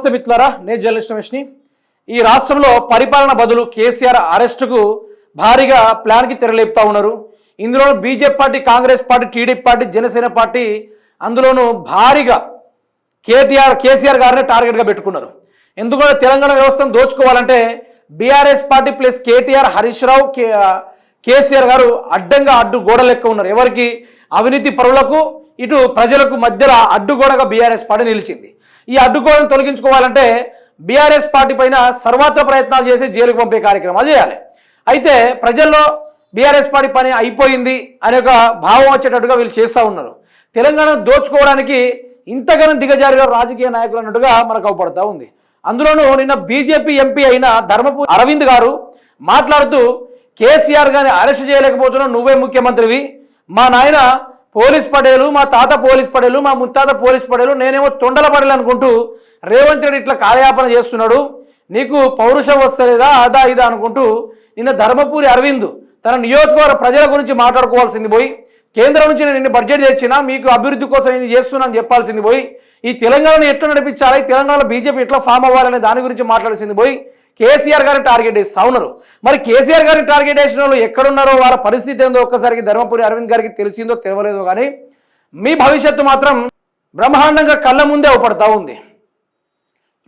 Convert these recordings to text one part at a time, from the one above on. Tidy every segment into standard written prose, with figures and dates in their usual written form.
నమస్తే మిత్రులారా, నేను జర్నలిస్ట్ రమేష్ని. ఈ రాష్ట్రంలో పరిపాలన బదులు కేసీఆర్ అరెస్టుకు భారీగా ప్లాన్కి తెరలేపుతా ఉన్నారు. ఇందులో BJP party, Congress party, TDP party, Janasena party అందులోనూ భారీగా కేసీఆర్ గారిని టార్గెట్గా పెట్టుకున్నారు. ఎందుకంటే తెలంగాణ వ్యవస్థను దోచుకోవాలంటే BRS party plus KTR, Harish Rao, KCR గారు అడ్డు గోడ లెక్క ఉన్నారు. ఎవరికి? అవినీతి పరులకు, ఇటు ప్రజలకు మధ్యలో అడ్డుగోడగా బీఆర్ఎస్ పార్టీ నిలిచింది. ఈ అడ్డుగోడను తొలగించుకోవాలంటే బీఆర్ఎస్ పార్టీ పైన సర్వాత్ర ప్రయత్నాలు చేసి జైలుకు పంపే కార్యక్రమాలు చేయాలి. అయితే ప్రజల్లో బీఆర్ఎస్ పార్టీ పని అయిపోయింది అనే ఒక భావం వచ్చేటట్టుగా వీళ్ళు చేస్తూ ఉన్నారు. తెలంగాణ దోచుకోవడానికి ఇంతగానో దిగజారుగా రాజకీయ నాయకులు అన్నట్టుగా మనకు అవపడతా ఉంది. అందులోనూ నిన్న బీజేపీ ఎంపీ అయిన ధర్మపురి అరవింద్ గారు మాట్లాడుతూ, కేసీఆర్ గారిని అరెస్ట్ చేయలేకపోతున్నావు, నువ్వే ముఖ్యమంత్రివి, మా నాయన పోలీస్ పడేలు, మా తాత పోలీస్ పడేలు, మా ముత్తాత పోలీస్ పడేలు, నేనేమో తొండల పడేలు అనుకుంటూ రేవంత్ రెడ్డి ఇట్లా కార్యాపన చేస్తున్నాడు, నీకు పౌరుషం వస్తలేదా అదా ఇదా అనుకుంటూ నిన్న ధర్మపురి అరవింద్ తన నియోజకవర్గ ప్రజల గురించి మాట్లాడుకోవాల్సింది పోయి, కేంద్రం నుంచి నేను బడ్జెట్ తెచ్చినా మీకు అభివృద్ధి కోసం నేను చేస్తున్నాను చెప్పాల్సింది పోయి, ఈ తెలంగాణను ఎట్లా నడిపించాలి, తెలంగాణలో బీజేపీ ఎట్లా ఫామ్ అవ్వాలనే దాని గురించి మాట్లాడాల్సింది పోయి కేసీఆర్ గారిని టార్గెట్ చేస్తూ ఉన్నారు. మరి కేసీఆర్ గారిని టార్గెట్ చేసిన వాళ్ళు ఎక్కడున్నారో, వాళ్ళ పరిస్థితి ఏందో ఒక్కసారికి ధర్మపురి అరవింద్ గారికి తెలిసిందో తెలియలేదో కానీ మీ భవిష్యత్తు మాత్రం బ్రహ్మాండంగా కళ్ళ ముందే అవపడతా ఉంది.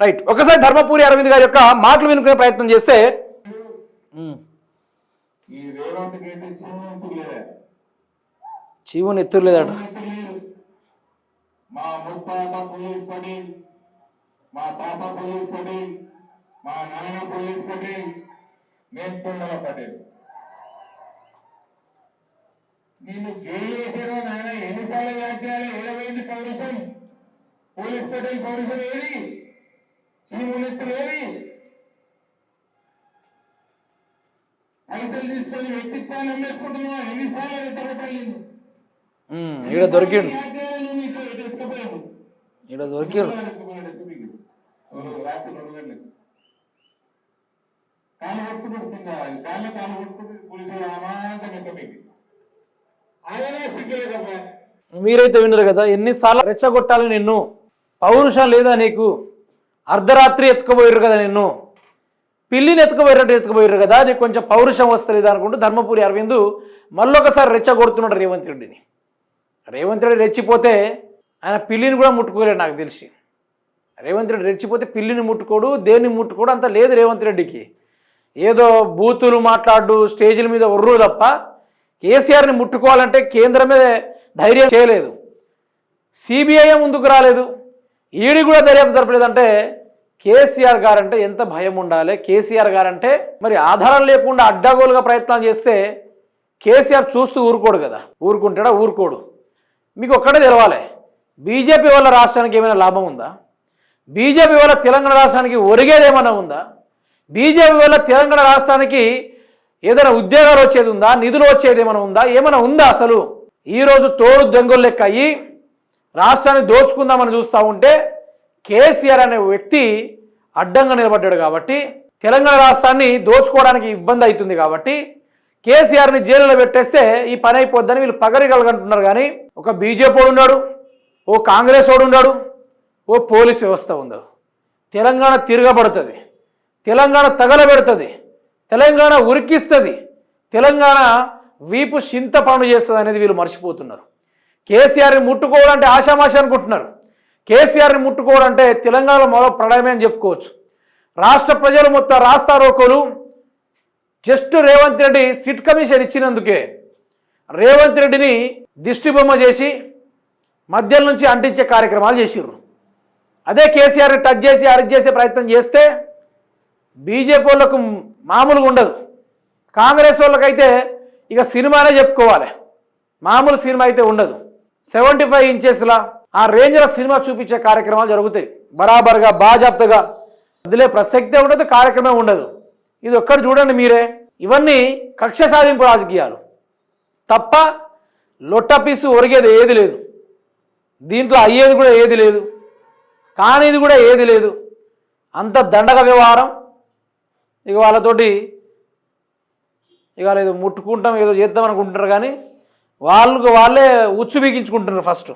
రైట్, ఒకసారి ధర్మపురి అరవింద్ గారి యొక్క మాటలు వినుకునే ప్రయత్నం చేస్తే, చీవుని ఎత్తులేదట, మా ముత్తాత పోలీస్ పడి, మా తాత పోలీస్ పడి, మా నాయన పోలీస్ పటేల్, నేను తొండల పటేల్. నేను జైలు వేసాను నాయన, ఎన్నిసార్లు యాడ్ చేయాలి? ఏడవైంది పౌరుషం, పోలీస్ పటేల్ పౌరుషం ఏది? చీమునెత్తులు ఏది? పైసలు తీసుకొని వ్యక్తిత్వాన్ని అమ్మేసుకుంటున్నావా? ఎన్నిసార్లు రెచ్చగొట్టాలి? ఇక్కడ దొరికిండు, ఇక్కడ దొరికిండు. రాత్రి 2 గంటలకు కాలు కొట్టుకుంటుంది, కాలు కొట్టుకుంటుంది, పోలీసులు అమాంతం ఎక్కబెట్టి ఆయన సిగ్గలేదమ్మా. మీరైతే విన్నారు కదా, ఎన్నిసార్లు రెచ్చగొట్టాలి నిన్ను, పౌరుషం లేదా నీకు, అర్ధరాత్రి ఎత్తుకుపోయారు కదా నిన్ను, పిల్లిని ఎత్తుకుపోయారు కదా, నీకు కొంచెం పౌరుషం వస్తలేదు అనుకుంటూ ధర్మపురి అరవింద్ మళ్ళొకసారి రెచ్చగొడుతున్నాడు రేవంత్ రెడ్డిని. రేవంత్ రెడ్డి రెచ్చిపోతే ఆయన పిల్లిని కూడా ముట్టుకోలేడు నాకు తెలిసి. రేవంత్ రెడ్డి రెచ్చిపోతే పిల్లిని ముట్టుకోడు, దేన్ని ముట్టుకోడు, అంత లేదు రేవంత్ రెడ్డికి. ఏదో బూతులు మాట్లాడు, స్టేజీల మీద ఉర్రు తప్ప కేసీఆర్ని ముట్టుకోవాలంటే కేంద్రమే ధైర్యం చేయలేదు, సిబిఐ ముందుకు రాలేదు, ఈడీ కూడా దర్యాప్తు జరపలేదంటే కేసీఆర్ గారంటే ఎంత భయం ఉండాలి. కేసీఆర్ గారంటే మరి ఆధారం లేకుండా అడ్డగోలుగా ప్రయత్నాలు చేస్తే కేసీఆర్ చూస్తూ ఊరుకోడు కదా, ఊరుకుంటాడా? ఊరుకోడు. మీకు ఒక్కటే తెలవాలి, బీజేపీ వల్ల రాష్ట్రానికి ఏమైనా లాభం ఉందా? బీజేపీ వల్ల తెలంగాణ రాష్ట్రానికి ఒరిగేది ఏమైనా ఉందా? బీజేపీ వల్ల తెలంగాణ రాష్ట్రానికి ఏదైనా ఉద్యోగాలు వచ్చేది ఉందా? నిధులు వచ్చేది ఏమైనా ఉందా అసలు? ఈరోజు తోడు దొంగలు లెక్క అయ్యి రాష్ట్రాన్ని దోచుకుందామని చూస్తూ ఉంటే కేసీఆర్ అనే వ్యక్తి అడ్డంగా నిలబడ్డాడు కాబట్టి తెలంగాణ రాష్ట్రాన్ని దోచుకోవడానికి ఇబ్బంది అవుతుంది కాబట్టి కేసీఆర్ని జైలులో పెట్టేస్తే ఈ పని అయిపోద్దని వీళ్ళు పగరిగలగంటున్నారు. కానీ ఒక బీజేపీ వాడు ఉన్నాడు, ఓ కాంగ్రెస్ వాడు ఉన్నాడు, ఓ పోలీస్ వ్యవస్థ ఉందో. తెలంగాణ తిరగబడుతుంది, తెలంగాణ తగలబెడుతుంది, తెలంగాణ ఉరికిస్తుంది, తెలంగాణ వీపు చింత పనులు చేస్తుంది అనేది వీళ్ళు మర్చిపోతున్నారు. కేసీఆర్ని ముట్టుకోవాలంటే ఆషామాష అనుకుంటున్నారు. కేసీఆర్ని ముట్టుకోవాలంటే తెలంగాణలో మరో ప్రళయమే అని చెప్పుకోవచ్చు. రాష్ట్ర ప్రజలు మొత్తం రాస్తా రోకోలు just Revanth Reddy SIT commission ఇచ్చినందుకే రేవంత్ రెడ్డిని దిష్టిబొమ్మ చేసి మధ్యలో నుంచి అంటించే కార్యక్రమాలు చేసిర్రు. అదే కేసీఆర్ని టచ్ చేసి అరెస్ట్ చేసే ప్రయత్నం చేస్తే బీజేపీ వాళ్ళకు మామూలుగా ఉండదు, కాంగ్రెస్ వాళ్ళకైతే ఇక సినిమానే చెప్పుకోవాలి, మామూలు సినిమా అయితే ఉండదు. 75 ఇంచెస్లా ఆ రేంజ్ల సినిమా చూపించే కార్యక్రమాలు జరుగుతాయి బరాబర్గా, బాజాప్తగా. అదిలే ప్రసక్తే ఉండదు, కార్యక్రమం ఉండదు. ఇది ఒక్కటి చూడండి మీరే. ఇవన్నీ కక్ష సాధింపు రాజకీయాలు తప్ప లొట్టపీసు ఒరిగేది ఏది లేదు, దీంట్లో అయ్యేది కూడా ఏది లేదు, కానిది కూడా ఏది లేదు. అంత దండగ వ్యవహారం. ఇక వాళ్ళతోటి ఇక ఏదో ముట్టుకుంటాం, ఏదో చేద్దాం అనుకుంటున్నారు, కానీ వాళ్ళే ఉచ్చు బిగించుకుంటున్నారు ఫస్ట్.